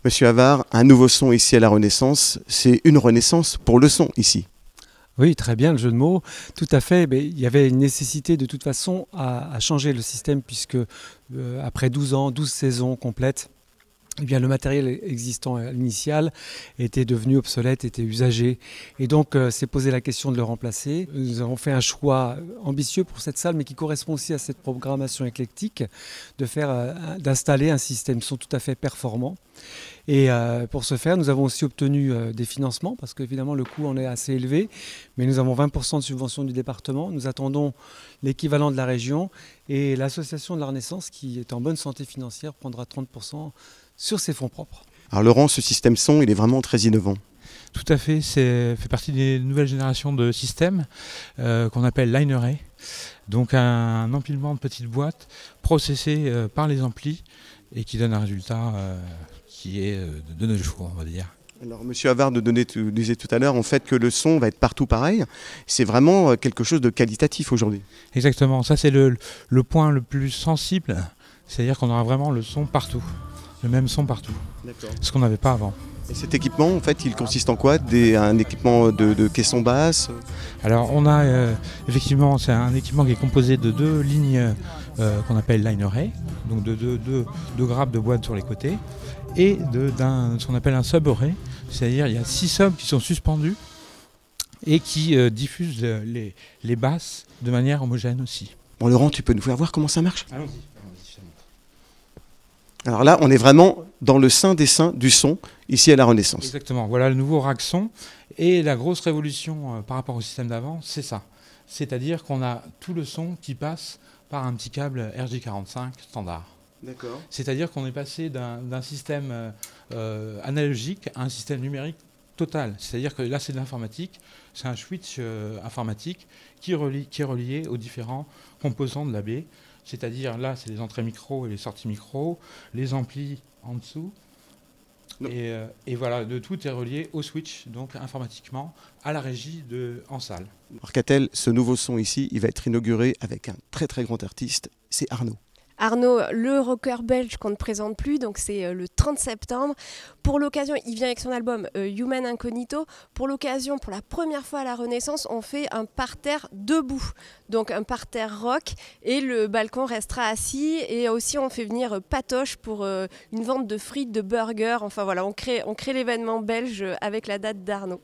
Monsieur Havard, un nouveau son ici à la Renaissance, c'est une renaissance pour le son ici. Oui, très bien le jeu de mots, tout à fait. Mais il y avait une nécessité de toute façon à changer le système puisque après 12 ans, 12 saisons complètes, eh bien, le matériel existant initial était devenu obsolète, était usagé. Et donc, s'est posé la question de le remplacer. Nous avons fait un choix ambitieux pour cette salle, mais qui correspond aussi à cette programmation éclectique, d'installer un système son tout à fait performant. Et pour ce faire, nous avons aussi obtenu des financements, parce qu'évidemment, le coût en est assez élevé. Mais nous avons 20% de subvention du département. Nous attendons l'équivalent de la région. Et l'association de la Renaissance, qui est en bonne santé financière, prendra 30% sur ses fonds propres. Alors Laurent, ce système son, il est vraiment très innovant. Tout à fait, c'est fait partie des nouvelles générations de systèmes qu'on appelle line array. Donc un empilement de petites boîtes processées par les amplis et qui donne un résultat qui est de nos jours, on va dire. Alors Monsieur Havard disait tout à l'heure en fait que le son va être partout pareil. C'est vraiment quelque chose de qualitatif aujourd'hui. Exactement, ça c'est le point le plus sensible, c'est-à-dire qu'on aura vraiment le son partout. Le même son partout, ce qu'on n'avait pas avant. Et cet équipement, en fait, il consiste en quoi? Un équipement de caisson basse? Alors on a effectivement, c'est un équipement qui est composé de deux lignes qu'on appelle line array, donc de deux grappes de boîte sur les côtés, et ce qu'on appelle un sub array, c'est-à-dire il y a 6 subs qui sont suspendus et qui diffusent les basses de manière homogène aussi. Bon Laurent, tu peux nous faire voir comment ça marche? Allons-y. Alors là, on est vraiment dans le sein des seins du son, ici à la Renaissance. Exactement, voilà le nouveau rack son. Et la grosse révolution par rapport au système d'avant, c'est ça. C'est-à-dire qu'on a tout le son qui passe par un petit câble RJ45 standard. D'accord. C'est-à-dire qu'on est passé d'un système analogique à un système numérique total. C'est-à-dire que là, c'est de l'informatique. C'est un switch informatique qui est relié aux différents composants de la baie. C'est-à-dire là, c'est les entrées micro et les sorties micro, les amplis en dessous. Et voilà, tout est relié au switch, donc informatiquement, à la régie en salle. Arcatel, ce nouveau son ici, il va être inauguré avec un très très grand artiste, c'est Arnaud. Arnaud, le rocker belge qu'on ne présente plus, donc c'est le 30 septembre. Pour l'occasion, il vient avec son album Human Incognito. Pour l'occasion, pour la première fois à la Renaissance, on fait un parterre debout, donc un parterre rock, et le balcon restera assis. Et aussi, on fait venir Patoche pour une vente de frites, de burgers. Enfin voilà, on crée l'événement belge avec la date d'Arnaud.